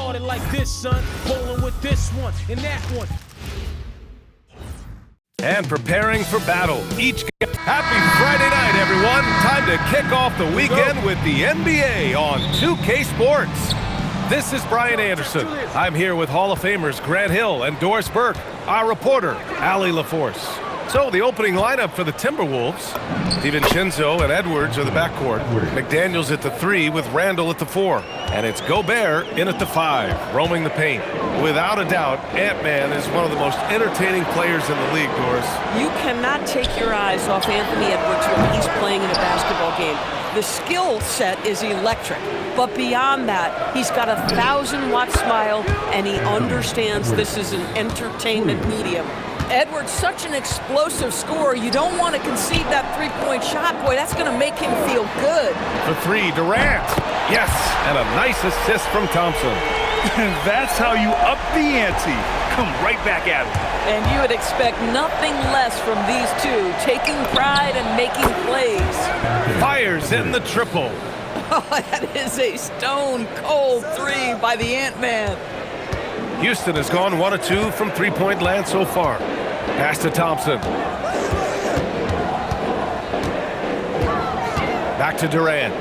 started like this, son. Bowling with this one and that one. And preparing for battle. Happy Friday night, everyone. Time to kick off the weekend with the NBA on 2K Sports. This is Brian Anderson. I'm here with Hall of Famers Grant Hill and Doris Burke, our reporter, Allie LaForce. So the opening lineup for the Timberwolves, DiVincenzo and Edwards are the backcourt. McDaniels at the 3 with Randall at the 4. And it's Gobert in at the 5, roaming the paint. Without a doubt, Ant-Man is one of the most entertaining players in the league, Doris. You cannot take your eyes off Anthony Edwards when he's playing in a basketball game. The skill set is electric, but beyond that, he's got a 1,000-watt smile, and he understands this is an entertainment medium. Edwards, such an explosive scorer, you don't want to concede that three-point shot. Boy, that's going to make him feel good. The 3, Durant. Yes, and a nice assist from Thompson. And that's how you up the ante. Come right back at him. And you would expect nothing less from these two, taking pride and making plays. Fires in the triple. Oh, that is a stone-cold 3 by the Ant-Man. Houston has gone 1 of 2 from three-point land so far. Pass to Thompson. Back to Durant.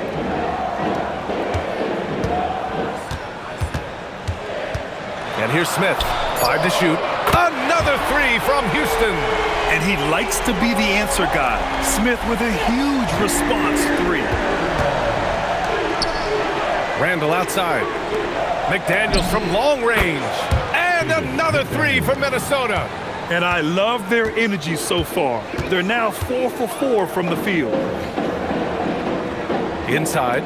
And here's Smith. 5 to shoot. Another 3 from Houston. And he likes to be the answer guy. Smith with a huge response 3. Randall outside. McDaniels from long range. And another 3 from Minnesota. And I love their energy so far. They're now 4 for 4 from the field. Inside.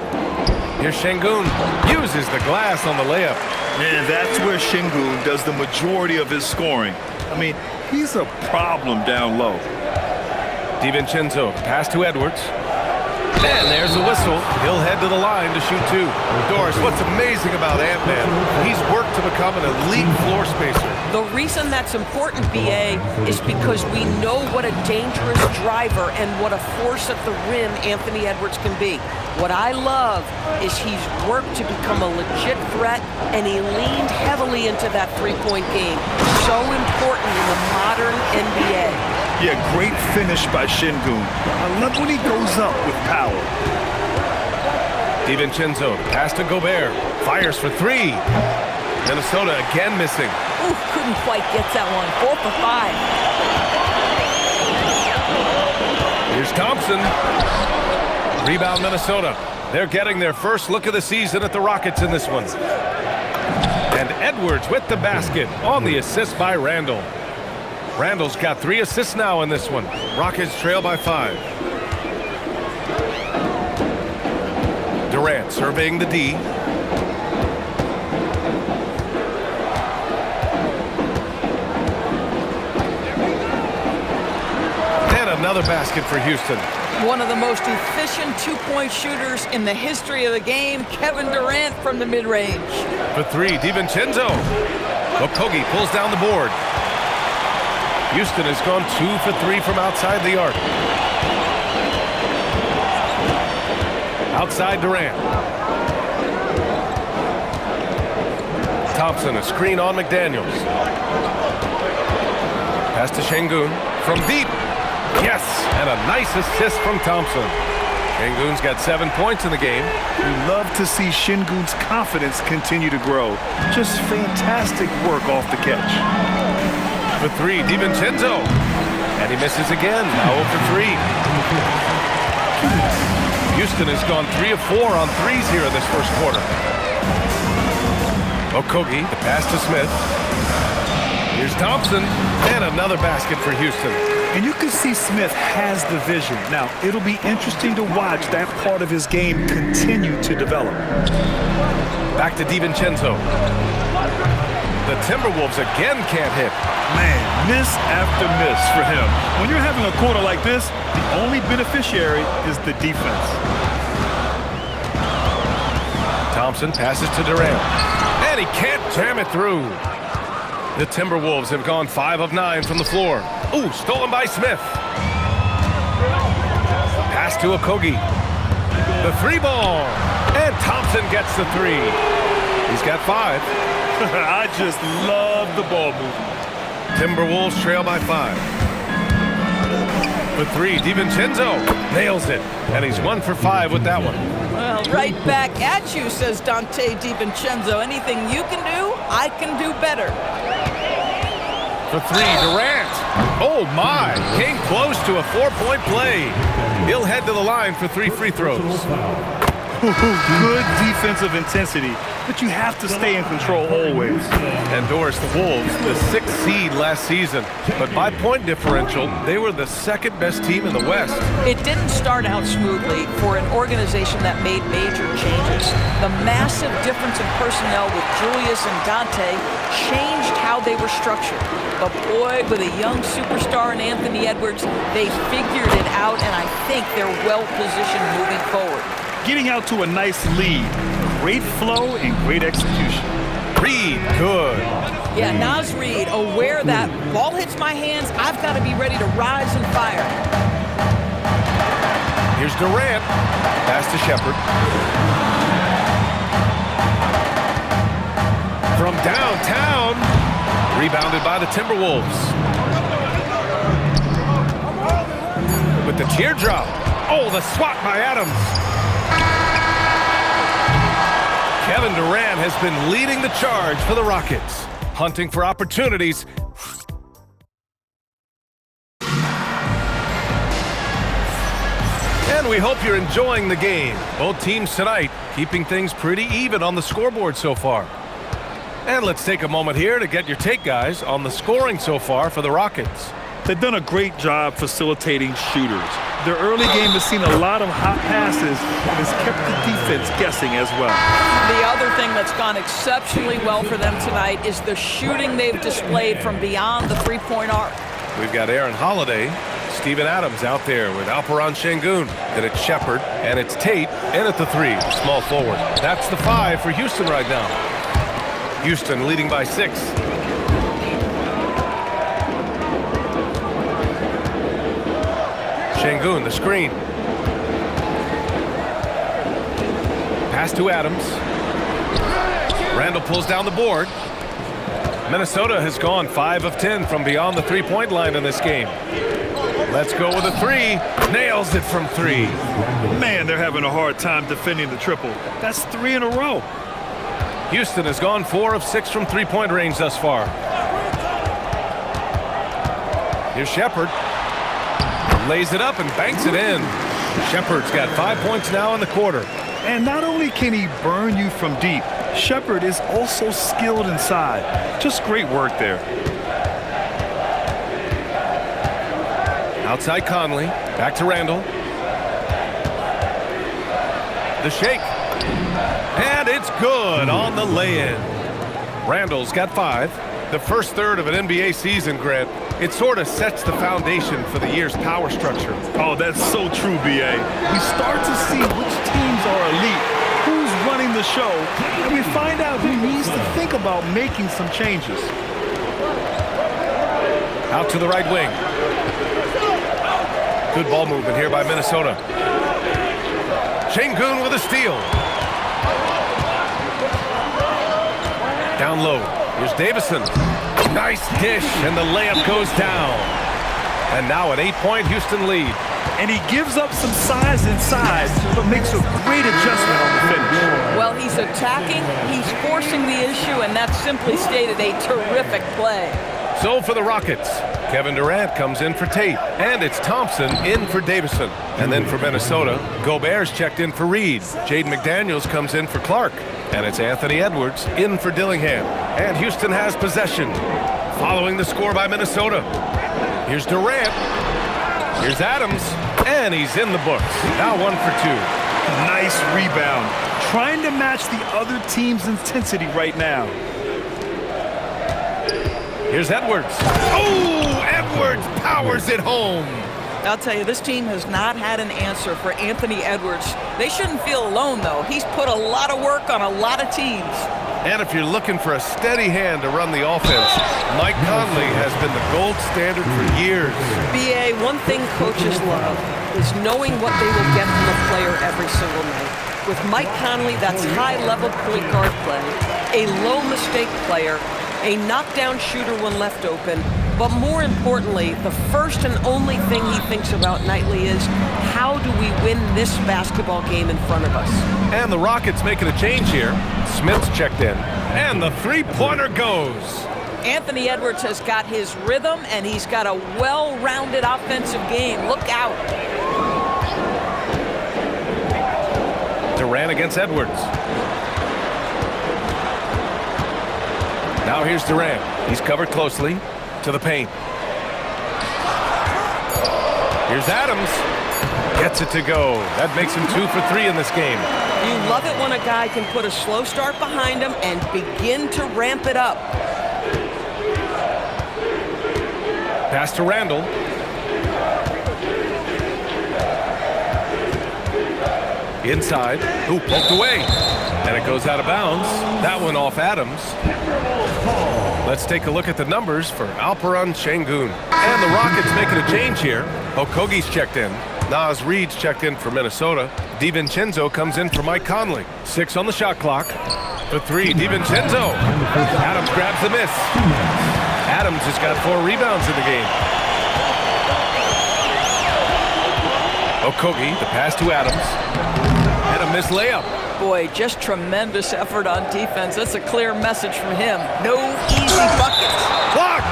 Here's Şengün. Uses the glass on the layup. And that's where Şengün does the majority of his scoring. I mean, he's a problem down low. DiVincenzo. Pass to Edwards. And there's the whistle. He'll head to the line to shoot 2. Doris, what's amazing about Ant-Man, he's worked to become an elite floor spacer. The reason that's important, B.A., is because we know what a dangerous driver and what a force at the rim Anthony Edwards can be. What I love is he's worked to become a legit threat, and he leaned heavily into that three-point game. So important in the modern NBA. Yeah, great finish by Şengün. I love when he goes up with power. DiVincenzo, pass to Gobert. Fires for 3. Minnesota again missing. Ooh, couldn't quite get that one. 4 for 5. Here's Thompson. Rebound Minnesota. They're getting their first look of the season at the Rockets in this one. And Edwards with the basket on the assist by Randall. Randall's got 3 assists now in this one. Rockets trail by 5. Durant surveying the D. And another basket for Houston. One of the most efficient two-point shooters in the history of the game, Kevin Durant from the mid-range. For 3, DiVincenzo. Okogie pulls down the board. Houston has gone 2 for 3 from outside the arc. Outside Durant. Thompson, a screen on McDaniels. Pass to Şengün from deep. Yes, and a nice assist from Thompson. Şengün's got 7 points in the game. We love to see Şengün's confidence continue to grow. Just fantastic work off the catch. For 3, DiVincenzo. And he misses again, now 0 for 3. Houston has gone 3 of 4 on threes here in this first quarter. Okogie, the pass to Smith. Here's Thompson, and another basket for Houston. And you can see Smith has the vision. Now, it'll be interesting to watch that part of his game continue to develop. Back to DiVincenzo. The Timberwolves again can't hit. Man, miss after miss for him. When you're having a quarter like this, the only beneficiary is the defense. Thompson passes to Durant. And he can't jam it through. The Timberwolves have gone 5 of 9 from the floor. Ooh, stolen by Smith. Pass to Okogie. The 3 ball. And Thompson gets the 3. He's got 5. I just love the ball movement. Timberwolves trail by 5. For 3, DiVincenzo nails it. And he's 1 for 5 with that one. Well, right back at you, says Dante DiVincenzo. Anything you can do, I can do better. For 3, Durant. Oh, my. Came close to a 4-point play. He'll head to the line for 3 free throws. Good defensive intensity, but you have to stay in control always. And Doris, the Wolves, the 6th seed last season. But by point differential, they were the 2nd best team in the West. It didn't start out smoothly for an organization that made major changes. The massive difference in personnel with Julius and Dante changed how they were structured. But boy, with a young superstar in Anthony Edwards, they figured it out, and I think they're well positioned moving forward. Getting out to a nice lead. Great flow and great execution. Reed, good. Yeah, Naz Reid, aware that ball hits my hands, I've got to be ready to rise and fire. Here's Durant. Pass to Shepherd. From downtown. Rebounded by the Timberwolves. With the teardrop. Oh, the swat by Adams. Kevin Durant has been leading the charge for the Rockets, hunting for opportunities. And we hope you're enjoying the game. Both teams tonight keeping things pretty even on the scoreboard so far. And let's take a moment here to get your take, guys, on the scoring so far for the Rockets. They've done a great job facilitating shooters. Their early game has seen a lot of hot passes and has kept the defense guessing as well. The other thing that's gone exceptionally well for them tonight is the shooting they've displayed from beyond the three-point arc. We've got Aaron Holiday, Steven Adams out there with Alperen Sengun. Then it's Shepherd, and it's Tate in at the 3, small forward. That's the 5 for Houston right now. Houston leading by 6. Sengun, the screen. Pass to Adams. Randall pulls down the board. Minnesota has gone 5 of 10 from beyond the three-point line in this game. Let's go with a 3. Nails it from 3. Man, they're having a hard time defending the triple. That's 3 in a row. Houston has gone 4 of 6 from three-point range thus far. Here's Shepherd. Lays it up and banks it in. Shepherd's got 5 points now in the quarter. And not only can he burn you from deep, Shepherd is also skilled inside. Just great work there. Outside Conley. Back to Randall. The shake. And it's good on the lay-in. Randall's got 5. The first third of an NBA season, Grant, it sort of sets the foundation for the year's power structure. Oh, that's so true, B.A. We start to see which teams are elite, who's running the show, and we find out who needs to think about making some changes. Out to the right wing. Good ball movement here by Minnesota. Sengun with a steal. Down low. Here's Davison. Nice dish, and the layup goes down. And now an 8-point Houston lead. And he gives up some size inside, but makes a great adjustment on the finish. Well, he's attacking, he's forcing the issue, and that's simply stated a terrific play. So for the Rockets, Kevin Durant comes in for Tate, and it's Thompson in for Davison. And then for Minnesota, Gobert's checked in for Reed. Jaden McDaniels comes in for Clark, and it's Anthony Edwards in for Dillingham. And Houston has possession, following the score by Minnesota. Here's Durant. Here's Adams, and he's in the books. Now 1 for 2. Nice rebound. Trying to match the other team's intensity right now. Here's Edwards. Oh, Edwards powers it home. I'll tell you, this team has not had an answer for Anthony Edwards. They shouldn't feel alone, though. He's put a lot of work on a lot of teams. And if you're looking for a steady hand to run the offense, Mike Conley has been the gold standard for years. B.A., one thing coaches love is knowing what they will get from a player every single night. With Mike Conley, that's high-level point guard play, a low-mistake player, a knockdown shooter when left open, but more importantly, the first and only thing he thinks about nightly is, how do we win this basketball game in front of us? And the Rockets making a change here. Smith's checked in, and the three-pointer goes. Anthony Edwards has got his rhythm, and he's got a well-rounded offensive game. Look out. Durant against Edwards. Now here's Durant. He's covered closely to the paint. Here's Adams. Gets it to go. That makes him 2 for 3 in this game. You love it when a guy can put a slow start behind him and begin to ramp it up. Pass to Randall. Inside. Ooh, poked away. And it goes out of bounds. That one off Adams. Let's take a look at the numbers for Alperen Sengun. And the Rockets making a change here. Okogie's checked in. Naz Reid's checked in for Minnesota. DiVincenzo comes in for Mike Conley. 6 on the shot clock. For 3, DiVincenzo. Adams grabs the miss. Adams has got 4 rebounds in the game. Okogie, the pass to Adams. And a missed layup. Boy, just tremendous effort on defense. That's a clear message from him. No easy buckets. Blocked!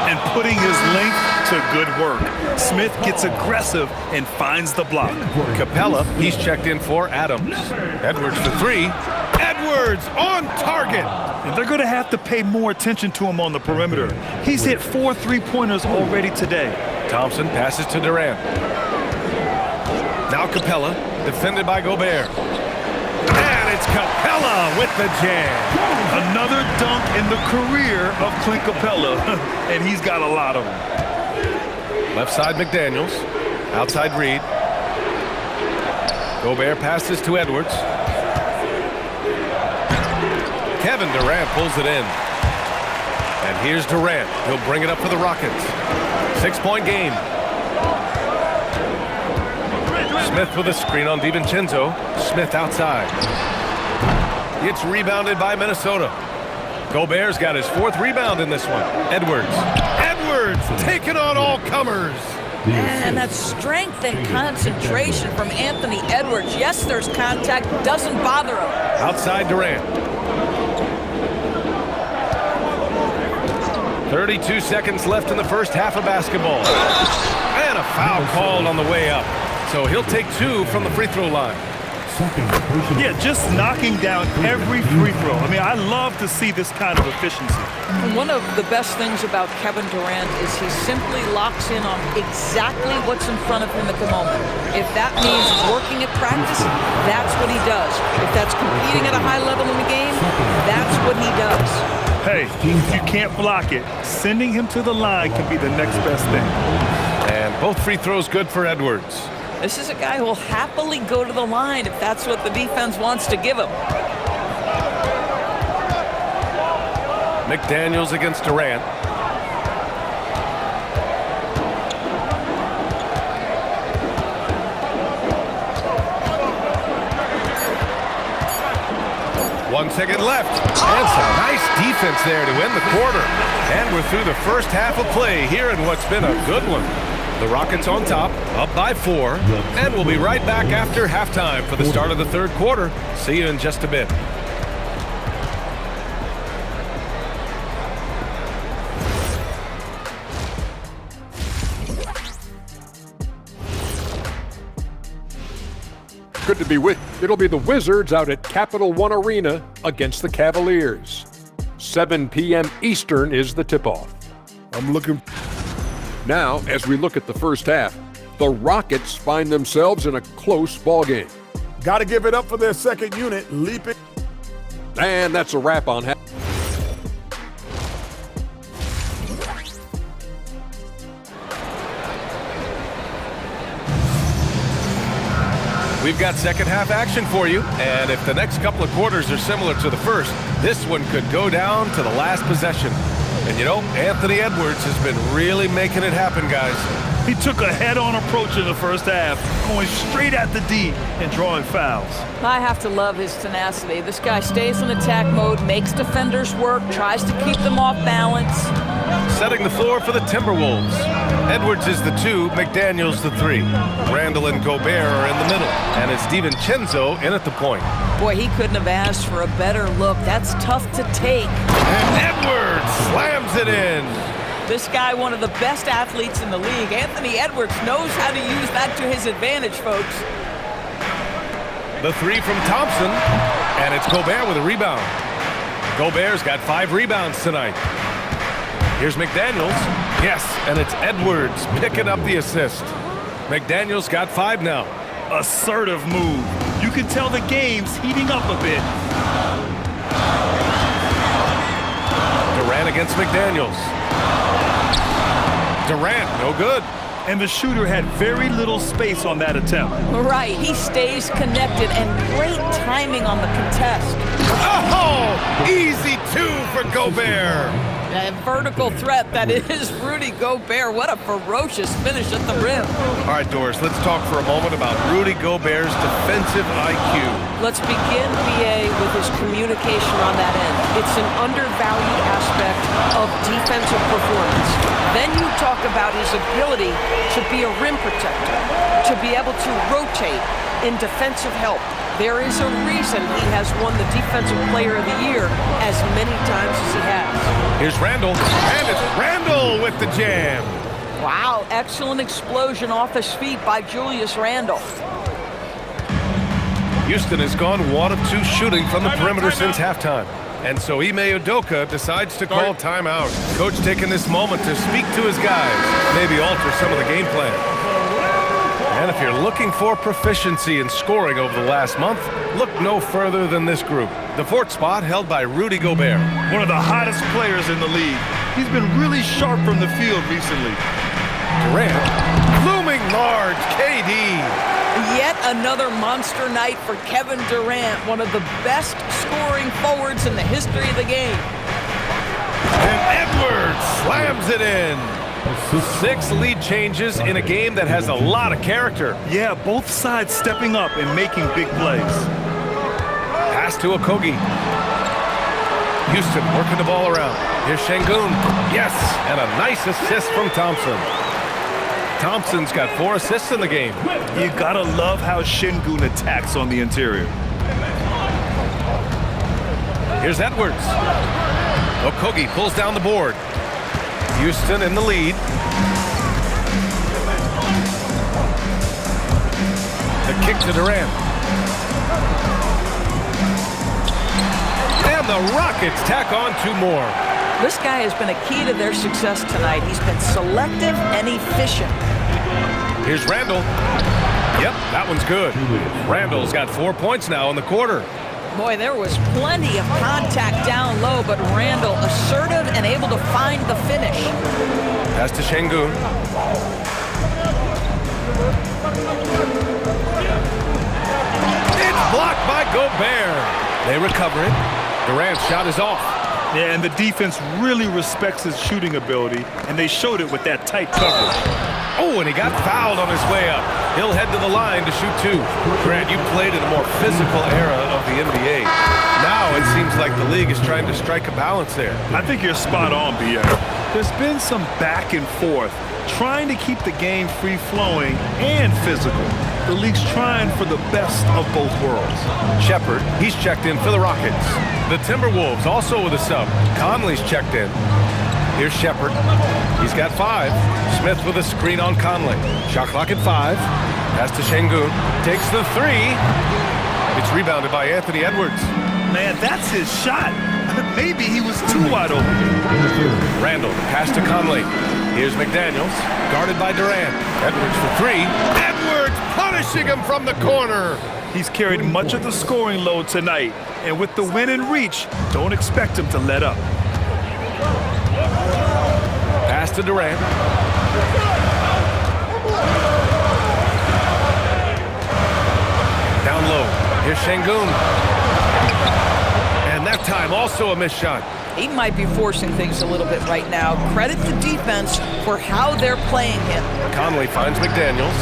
And putting his length to good work. Smith gets aggressive and finds the block. Capella, he's checked in for Adams. Edwards for 3. Edwards on target! And they're going to have to pay more attention to him on the perimeter. He's hit 4 3-pointers already today. Thompson passes to Durant. Now Capella, defended by Gobert. And it's Capella with the jam. Another dunk in the career of Clint Capella, and he's got a lot of them. Left side McDaniels, outside Reid. Gobert passes to Edwards. Kevin Durant pulls it in. And here's Durant. He'll bring it up for the Rockets. 6-point game. Smith with a screen on DiVincenzo. Smith outside. It's rebounded by Minnesota. Gobert's got his 4th rebound in this one. Edwards. Edwards taking on all comers. And that strength and concentration from Anthony Edwards. Yes, there's contact. Doesn't bother him. Outside Durant. 32 seconds left in the first half of basketball. And a foul called on the way up. So he'll take 2 from the free throw line. Yeah, just knocking down every free throw. I mean, I love to see this kind of efficiency. And one of the best things about Kevin Durant is he simply locks in on exactly what's in front of him at the moment. If that means working at practice, that's what he does. If that's competing at a high level in the game, that's what he does. Hey, if you can't block it, sending him to the line can be the next best thing. And both free throws good for Edwards. This is a guy who will happily go to the line if that's what the defense wants to give him. McDaniels against Durant. One second left. And some nice defense there to end the quarter. And we're through the first half of play here in what's been a good one. The Rockets on top, up by 4, and we'll be right back after halftime for the start of the 3rd quarter. See you in just a bit. Good to be with. It'll be the Wizards out at Capital One Arena against the Cavaliers. 7 p.m. Eastern is the tip-off. I'm looking. Now, as we look at the first half, the Rockets find themselves in a close ballgame. Got to give it up for their second unit, leaping. And that's a wrap on half. We've got second half action for you, and if the next couple of quarters are similar to the first, this one could go down to the last possession. And you know, Anthony Edwards has been really making it happen, guys. He took a head-on approach in the first half, going straight at the D and drawing fouls. I have to love his tenacity. This guy stays in attack mode, makes defenders work, tries to keep them off balance. Setting the floor for the Timberwolves. Edwards is the 2, McDaniels the 3. Randall and Gobert are in the middle, and it's DiVincenzo in at the point. Boy, he couldn't have asked for a better look. That's tough to take. And Edwards slams it in. This guy, one of the best athletes in the league. Anthony Edwards knows how to use that to his advantage, folks. The 3 from Thompson, and it's Gobert with a rebound. Gobert's got 5 rebounds tonight. Here's McDaniels. Yes, and it's Edwards picking up the assist. McDaniels got 5 now. Assertive move. You can tell the game's heating up a bit. Durant against McDaniels. Durant, no good. And the shooter had very little space on that attempt. Right, he stays connected, and great timing on the contest. Oh, easy 2 for Gobert. A vertical threat that is Rudy Gobert. What a ferocious finish at the rim. All right, Doris, let's talk for a moment about Rudy Gobert's defensive IQ. Let's begin, BA, with his communication on that end. It's an undervalued aspect of defensive performance. Then you talk about his ability to be a rim protector, to be able to rotate in defensive help. There is a reason he has won the Defensive Player of the Year as many times as he has. Here's Randall, and it's Randall with the jam. Wow, excellent explosion off his feet by Julius Randle. Houston has gone 1 of 2 shooting from the perimeter since halftime. And so Ime Udoka decides to call timeout. Coach taking this moment to speak to his guys, maybe alter some of the game plan. And if you're looking for proficiency in scoring over the last month, look no further than this group. The 4th spot held by Rudy Gobert. One of the hottest players in the league. He's been really sharp from the field recently. Durant, looming large, KD. Yet another monster night for Kevin Durant, one of the best scoring forwards in the history of the game. And Edwards slams it in. 6 lead changes in a game that has a lot of character. Yeah, both sides stepping up and making big plays. Pass to Okogie. Houston working the ball around. Here's Şengün. Yes, and a nice assist from Thompson. Thompson's got 4 assists in the game. You gotta love how Şengün attacks on the interior. Here's Edwards. Okogie pulls down the board. Houston in the lead. The kick to Durant. And the Rockets tack on 2 more. This guy has been a key to their success tonight. He's been selective and efficient. Here's Randall. Yep, that one's good. Randall's got 4 points now in the quarter. Boy, there was plenty of contact down low, but Randall assertive and able to find the finish. Pass to Şengün. It's blocked by Gobert. They recover it. Durant's shot is off. Yeah, and the defense really respects his shooting ability, and they showed it with that tight coverage. Oh, and he got fouled on his way up. He'll head to the line to shoot 2. Grant, you played in a more physical era of the NBA. Now it seems like the league is trying to strike a balance there. I think you're spot on, B.A. There's been some back and forth, trying to keep the game free-flowing and physical. The league's trying for the best of both worlds. Shepherd, he's checked in for the Rockets. The Timberwolves also with a sub. Conley's checked in. Here's Shepherd. He's got 5. Smith with a screen on Conley. Shot clock at 5. Pass to Şengün. Takes the 3. It's rebounded by Anthony Edwards. Man, that's his shot. Maybe he was too wide open. Randall, pass to Conley. Here's McDaniels, guarded by Durant. Edwards for 3. Edwards punishing him from the corner. He's carried much of the scoring load tonight, and with the win in reach, don't expect him to let up. Pass to Durant. Down low. Here's Şengün. And that time also a missed shot. He might be forcing things a little bit right now. Credit the defense for how they're playing him. Conley finds McDaniels.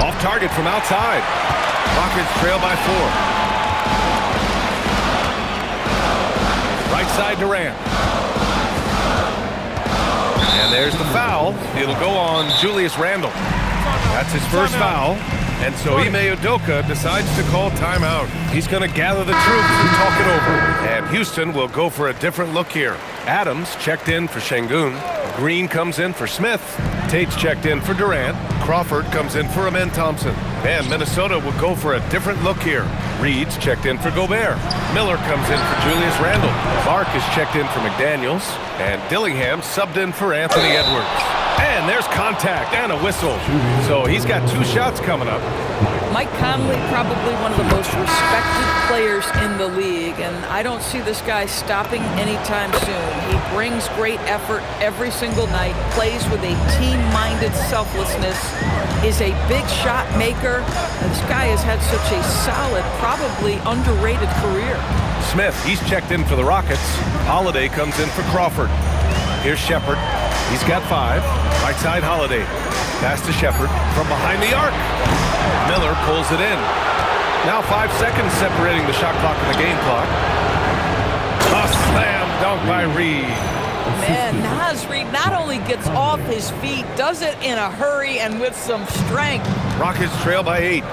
Off target from outside. Rockets trail by 4. Right side Durant. And there's the foul. It'll go on Julius Randle. That's his first foul. And so Ime Udoka decides to call timeout. He's going to gather the troops and talk it over. And Houston will go for a different look here. Adams checked in for Şengün. Green comes in for Smith. Tate's checked in for Durant. Crawford comes in for Amen Thompson. And Minnesota will go for a different look here. Reed's checked in for Gobert. Miller comes in for Julius Randle. Clark is checked in for McDaniels. And Dillingham subbed in for Anthony Edwards. And there's contact and a whistle. So he's got 2 shots coming up. Mike Conley, probably one of the most respected players in the league, and I don't see this guy stopping anytime soon. He brings great effort every single night, plays with a team-minded selflessness, is a big shot maker. This guy has had such a solid, probably underrated career. Smith, he's checked in for the Rockets. Holiday comes in for Crawford. Here's Shepherd. He's got 5. Right side Holiday. Pass to Shepherd from behind the arc. Miller pulls it in. Now 5 seconds separating the shot clock and the game clock. A slam dunk by Reed. Man, Naz Reid not only gets off his feet, does it in a hurry and with some strength. Rockets trail by 8.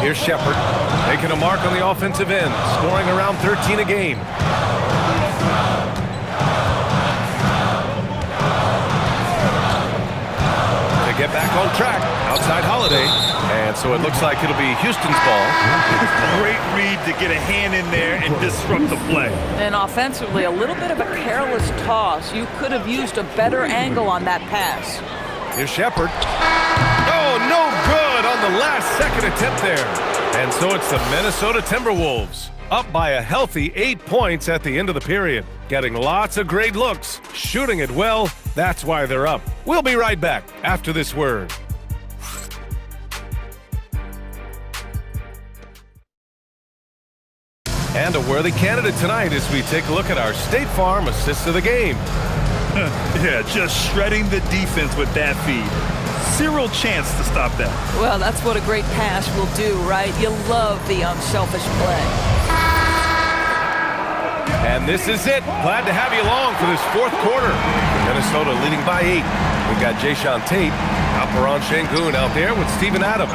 Here's Shepherd, making a mark on the offensive end, scoring around 13 a game. To get back on track, outside Holiday, and so it looks like it'll be Houston's ball. Great read to get a hand in there and disrupt the play. And offensively, a little bit of a careless toss. You could have used a better angle on that pass. Here's Shepherd. Oh, no good on the last second attempt there. And so it's the Minnesota Timberwolves, up by a healthy 8 points at the end of the period. Getting lots of great looks, shooting it well. That's why they're up. We'll be right back after this word. And a worthy candidate tonight as we take a look at our State Farm assist of the game. Yeah, just shredding the defense with that feed. Zero chance to stop that. Well, that's what a great pass will do, right? You love the unselfish play. And this is it. Glad to have you along for this 4th quarter. Minnesota leading by 8. We've got Jae'Sean Tate, Alperen Şengün out there with Steven Adams.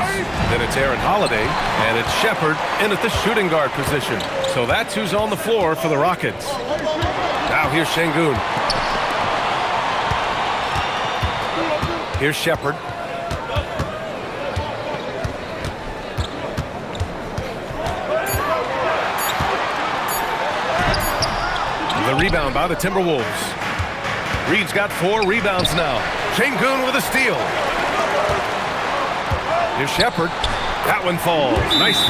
Then it's Aaron Holiday, and it's Shepherd in at the shooting guard position. So that's who's on the floor for the Rockets. Now here's Şengün. Here's Shepherd. The rebound by the Timberwolves. Reed's got 4 rebounds now. Şengün with a steal. Here's Shepherd. That one falls. Nice.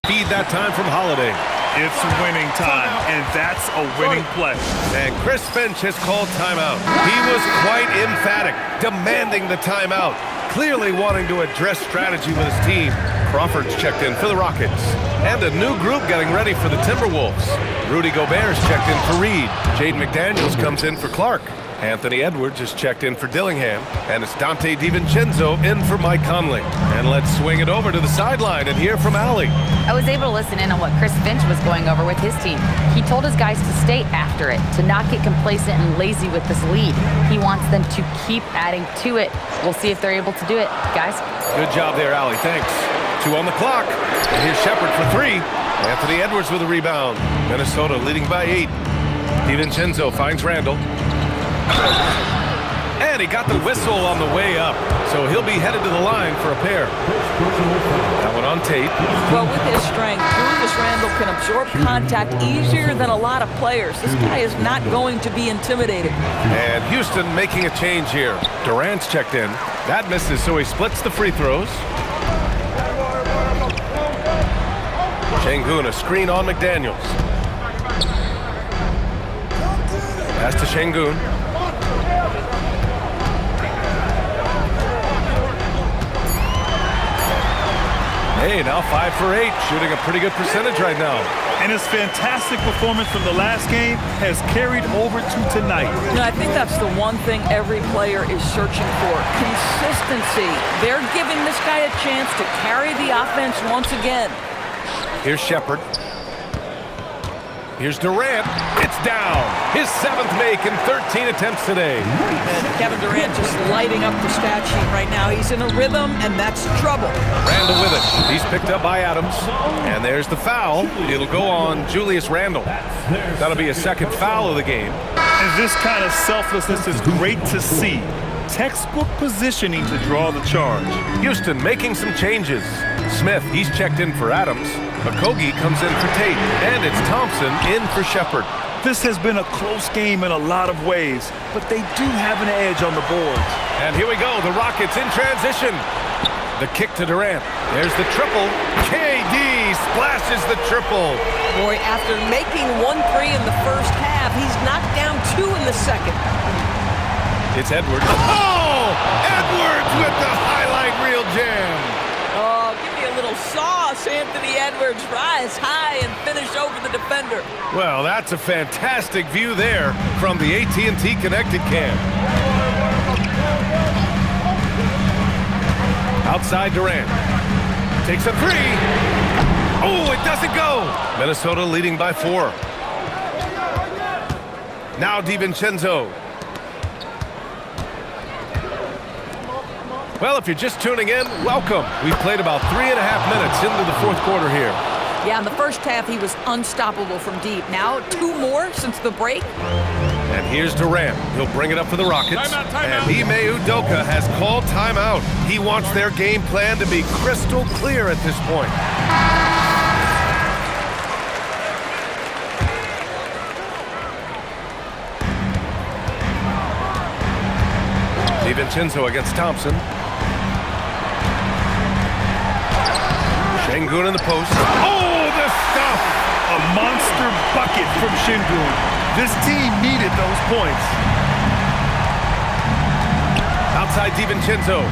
Feed that time from Holiday. It's winning time, and that's a winning play. And Chris Finch has called timeout. He was quite emphatic, demanding the timeout, clearly wanting to address strategy with his team. Crawford's checked in for the Rockets. And a new group getting ready for the Timberwolves. Rudy Gobert's checked in for Reed. Jaden McDaniels comes in for Clark. Anthony Edwards is checked in for Dillingham, and it's Dante DiVincenzo in for Mike Conley. And let's swing it over to the sideline and hear from Allie. I was able to listen in on what Chris Finch was going over with his team. He told his guys to stay after it, to not get complacent and lazy with this lead. He wants them to keep adding to it. We'll see if they're able to do it, guys. Good job there, Allie. Thanks. 2 on the clock. And here's Shepherd for 3. Anthony Edwards with a rebound. Minnesota leading by 8. DiVincenzo finds Randle. And he got the whistle on the way up, so he'll be headed to the line for a pair. That one on Tate. Well, with his strength, Julius Randle can absorb contact easier than a lot of players. This guy is not going to be intimidated. And Houston making a change here. Durant's checked in. That misses, so he splits the free throws. Şengün, a screen on McDaniels. Pass to Şengün. Hey, now 5 for 8, shooting a pretty good percentage right now. And his fantastic performance from the last game has carried over to tonight. You know, I think that's the one thing every player is searching for. Consistency. They're giving this guy a chance to carry the offense once again. Here's Shepherd. Here's Durant. It's down. His 7th make in 13 attempts today. And Kevin Durant just lighting up the stat sheet right now. He's in a rhythm, and that's trouble. Randle with it. He's picked up by Adams. And there's the foul. It'll go on Julius Randle. That'll be a second foul of the game. And this kind of selflessness is great to see. Textbook positioning to draw the charge. Houston making some changes. Smith, he's checked in for Adams. Okogie comes in for Tate. And it's Thompson in for Shepherd. This has been a close game in a lot of ways, but they do have an edge on the boards. And here we go, the Rockets in transition. The kick to Durant. There's the triple. KD splashes the triple. Boy, after making 1-3 in the first half, he's knocked down 2 in the second. It's Edwards. Oh! Edwards with the highlight reel jam. Oh, give me a little sauce, Anthony Edwards. Rise high and finish over the defender. Well, that's a fantastic view there from the AT&T Connected Cam. Outside Durant. Takes a 3. Oh, it doesn't go. Minnesota leading by 4. Now DiVincenzo. Well, if you're just tuning in, welcome. We've played about 3.5 minutes into the fourth quarter here. Yeah, in the first half, he was unstoppable from deep. Now, 2 more since the break. And here's Durant. He'll bring it up for the Rockets. Timeout. And Ime Udoka has called timeout. He wants their game plan to be crystal clear at this point. DiVincenzo against Thompson. Şengün in the post. Oh, the stuff! A monster bucket from Şengün. This team needed those points. Outside DiVincenzo.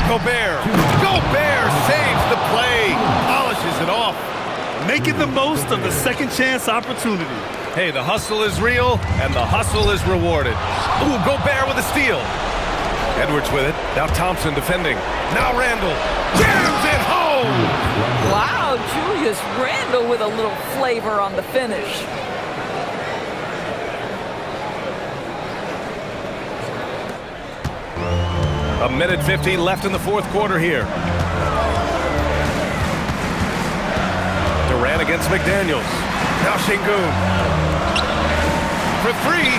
Gobert saves the play. Polishes it off. Making the most of the second chance opportunity. Hey, the hustle is real, and the hustle is rewarded. Ooh, Gobert with a steal. Edwards with it. Now Thompson defending. Now Randle. Jams it home! Wow, Julius Randle with a little flavor on the finish. A minute 50 left in the fourth quarter here. Durant against McDaniels. Now Şengün. For 3.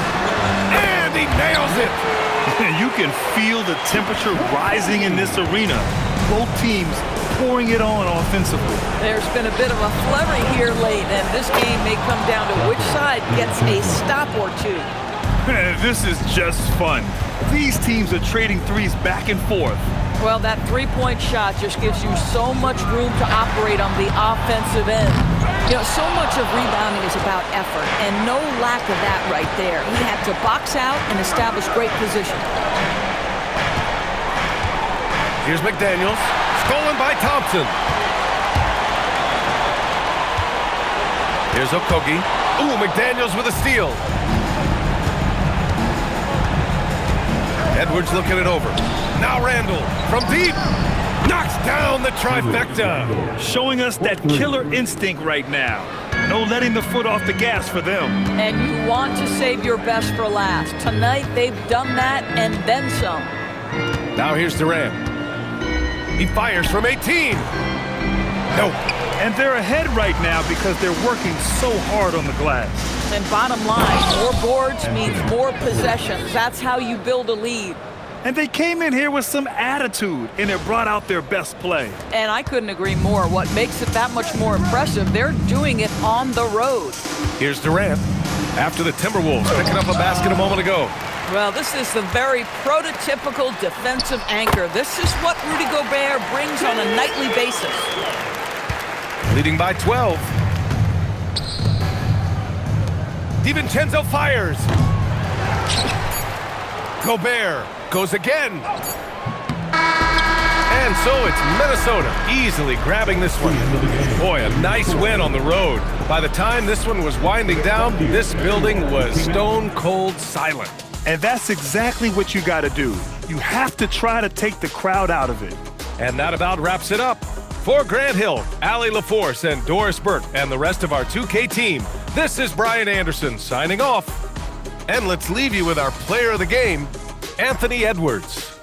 And he nails it! You can feel the temperature rising in this arena. Both teams pouring it on offensively. There's been a bit of a flurry here late, and this game may come down to which side gets a stop or 2. This is just fun. These teams are trading threes back and forth. Well, that three-point shot just gives you so much room to operate on the offensive end. You know, so much of rebounding is about effort, and no lack of that right there. He had to box out and establish great position. Here's McDaniels. Stolen by Thompson. Here's Okogie. Ooh, McDaniels with a steal. Edwards looking it over. Now Randle from deep. Knocks down the trifecta. Showing us that killer instinct right now. No letting the foot off the gas for them. And you want to save your best for last. Tonight, they've done that and then some. Now here's Durant. He fires from 18. Nope. And they're ahead right now because they're working so hard on the glass. And bottom line, more boards means more possessions. That's how you build a lead. And they came in here with some attitude, and it brought out their best play. And I couldn't agree more. What makes it that much more impressive, they're doing it on the road. Here's Durant. After the Timberwolves picking up a basket a moment ago. Well, this is the very prototypical defensive anchor. This is what Rudy Gobert brings on a nightly basis. leading by 12. DiVincenzo fires. Gobert goes again. And so it's Minnesota easily grabbing this one. Boy, a nice win on the road. By the time this one was winding down, this building was stone cold silent. And that's exactly what you got to do. You have to try to take the crowd out of it. And that about wraps it up. For Grant Hill, Allie LaForce, and Doris Burke, and the rest of our 2K team, this is Brian Anderson signing off. And let's leave you with our player of the game, Anthony Edwards.